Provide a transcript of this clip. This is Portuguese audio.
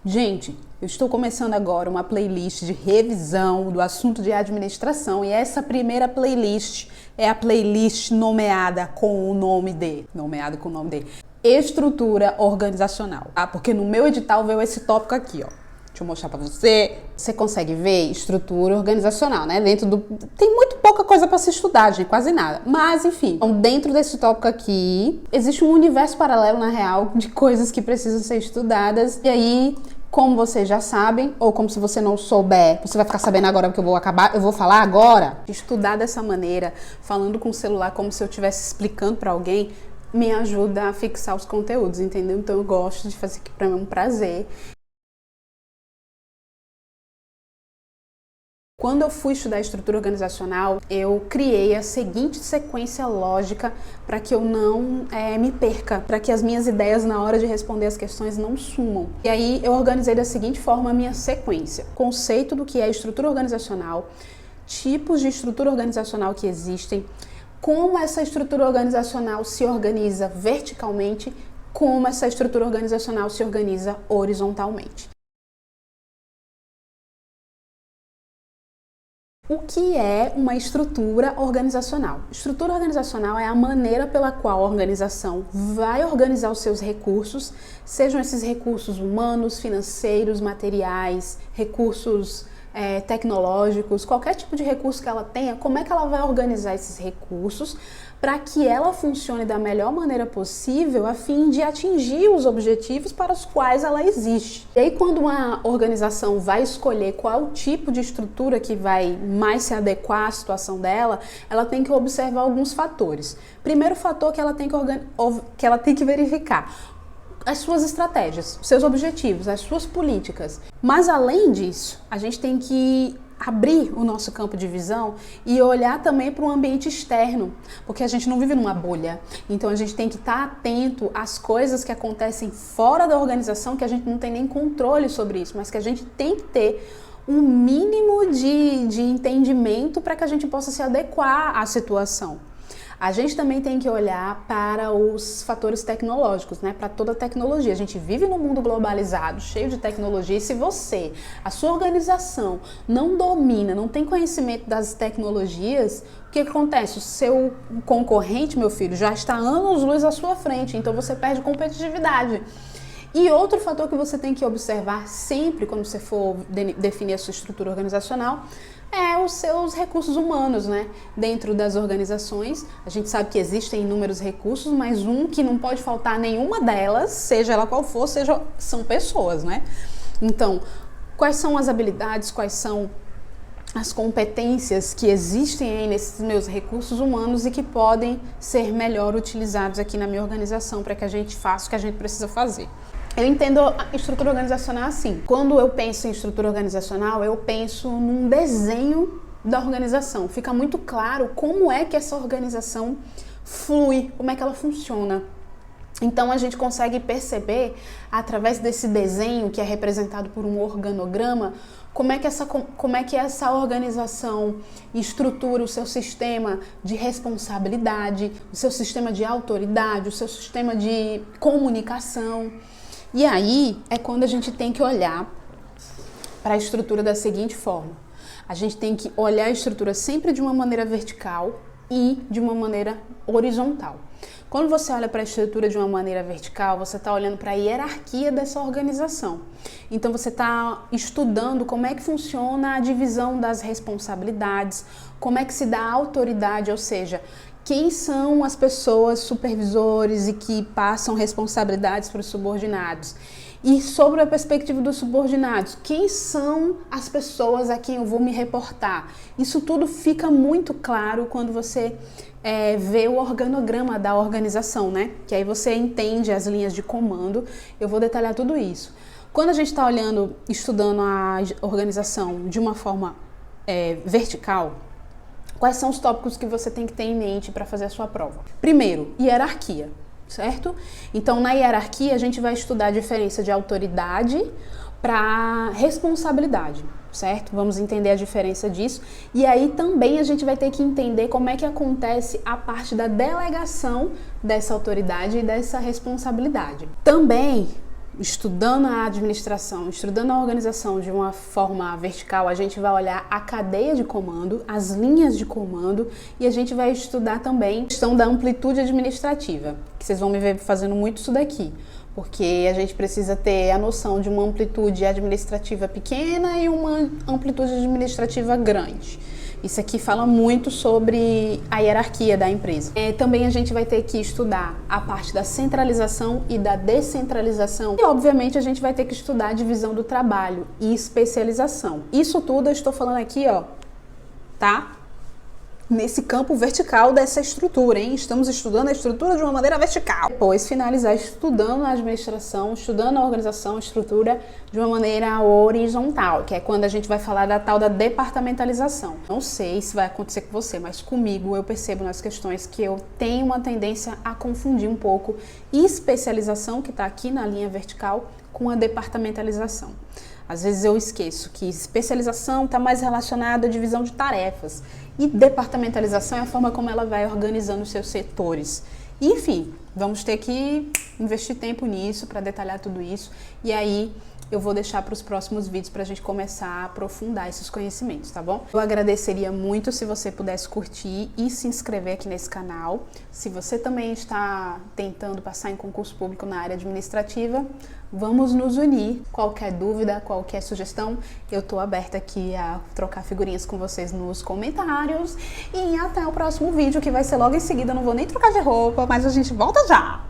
Gente, eu estou começando agora uma playlist de revisão do assunto de administração e essa primeira playlist é a playlist nomeada com o nome de estrutura organizacional, tá? Porque no meu edital veio esse tópico aqui, ó. Deixa eu mostrar pra você. Você consegue ver estrutura organizacional, né? Tem muito pouca coisa para se estudar, gente, quase nada. Mas, enfim, então, dentro desse tópico aqui, existe um universo paralelo, na real, de coisas que precisam ser estudadas. E aí, como vocês já sabem, ou como se você não souber, você vai ficar sabendo agora porque eu vou falar agora. Estudar dessa maneira, falando com o celular como se eu estivesse explicando para alguém, me ajuda a fixar os conteúdos, entendeu? Então eu gosto de fazer aqui, para mim é um prazer. Quando eu fui estudar estrutura organizacional, eu criei a seguinte sequência lógica para que eu não me perca, para que as minhas ideias na hora de responder as questões não sumam. E aí eu organizei da seguinte forma a minha sequência: conceito do que é estrutura organizacional, tipos de estrutura organizacional que existem, como essa estrutura organizacional se organiza verticalmente, como essa estrutura organizacional se organiza horizontalmente. O que é uma estrutura organizacional? Estrutura organizacional é a maneira pela qual a organização vai organizar os seus recursos, sejam esses recursos humanos, financeiros, materiais, recursos tecnológicos, qualquer tipo de recurso que ela tenha, como é que ela vai organizar esses recursos para que ela funcione da melhor maneira possível a fim de atingir os objetivos para os quais ela existe. E aí, quando uma organização vai escolher qual tipo de estrutura que vai mais se adequar à situação dela, ela tem que observar alguns fatores. Primeiro fator que ela tem que verificar: as suas estratégias, seus objetivos, as suas políticas. Mas além disso, a gente tem que abrir o nosso campo de visão e olhar também para o ambiente externo, porque a gente não vive numa bolha. Então a gente tem que estar atento às coisas que acontecem fora da organização, que a gente não tem nem controle sobre isso, mas que a gente tem que ter um mínimo de entendimento para que a gente possa se adequar à situação. A gente também tem que olhar para os fatores tecnológicos, né? Para toda a tecnologia. A gente vive num mundo globalizado, cheio de tecnologia, e se a sua organização não domina, não tem conhecimento das tecnologias, o que acontece? O seu concorrente, meu filho, já está anos-luz à sua frente, então você perde competitividade. E outro fator que você tem que observar sempre quando você for definir a sua estrutura organizacional é os seus recursos humanos, né? Dentro das organizações, a gente sabe que existem inúmeros recursos, mas um que não pode faltar nenhuma delas, seja ela qual for, são pessoas, né? Então, quais são as habilidades, quais são as competências que existem aí nesses meus recursos humanos e que podem ser melhor utilizados aqui na minha organização para que a gente faça o que a gente precisa fazer. Eu entendo a estrutura organizacional assim. Quando eu penso em estrutura organizacional, eu penso num desenho da organização. Fica muito claro como é que essa organização flui, como é que ela funciona. Então a gente consegue perceber, através desse desenho que é representado por um organograma, como é que essa organização estrutura o seu sistema de responsabilidade, o seu sistema de autoridade, o seu sistema de comunicação. E aí é quando a gente tem que olhar para a estrutura da seguinte forma: a gente tem que olhar a estrutura sempre de uma maneira vertical e de uma maneira horizontal. Quando você olha para a estrutura de uma maneira vertical, você está olhando para a hierarquia dessa organização. Então você está estudando como é que funciona a divisão das responsabilidades, como é que se dá a autoridade, ou seja, quem são as pessoas supervisores e que passam responsabilidades para os subordinados. E sobre a perspectiva dos subordinados, quem são as pessoas a quem eu vou me reportar? Isso tudo fica muito claro quando você vê o organograma da organização, né? Que aí você entende as linhas de comando. Eu vou detalhar tudo isso. Quando a gente está estudando a organização de uma forma vertical, quais são os tópicos que você tem que ter em mente para fazer a sua prova? Primeiro, hierarquia, certo? Então, na hierarquia, a gente vai estudar a diferença de autoridade para responsabilidade, certo? Vamos entender a diferença disso. E aí também a gente vai ter que entender como é que acontece a parte da delegação dessa autoridade e dessa responsabilidade. Também estudando a administração, estudando a organização de uma forma vertical, a gente vai olhar a cadeia de comando, as linhas de comando, e a gente vai estudar também a questão da amplitude administrativa, que vocês vão me ver fazendo muito isso daqui, porque a gente precisa ter a noção de uma amplitude administrativa pequena e uma amplitude administrativa grande. Isso aqui fala muito sobre a hierarquia da empresa. Também a gente vai ter que estudar a parte da centralização e da descentralização. E, obviamente, a gente vai ter que estudar a divisão do trabalho e especialização. Isso tudo eu estou falando aqui, ó, tá? Nesse campo vertical dessa estrutura, hein? Estamos estudando a estrutura de uma maneira vertical. Depois, finalizar estudando a administração, estudando a organização, a estrutura de uma maneira horizontal, que é quando a gente vai falar da tal da departamentalização. Não sei se vai acontecer com você, mas comigo eu percebo nas questões que eu tenho uma tendência a confundir um pouco especialização, que está aqui na linha vertical, com a departamentalização. Às vezes eu esqueço que especialização está mais relacionada à divisão de tarefas e departamentalização é a forma como ela vai organizando os seus setores. Enfim, vamos ter que investir tempo nisso para detalhar tudo isso e aí eu vou deixar para os próximos vídeos para a gente começar a aprofundar esses conhecimentos, tá bom? Eu agradeceria muito se você pudesse curtir e se inscrever aqui nesse canal. Se você também está tentando passar em concurso público na área administrativa, vamos nos unir. Qualquer dúvida, qualquer sugestão, eu estou aberta aqui a trocar figurinhas com vocês nos comentários. E até o próximo vídeo, que vai ser logo em seguida. Eu não vou nem trocar de roupa, mas a gente volta já!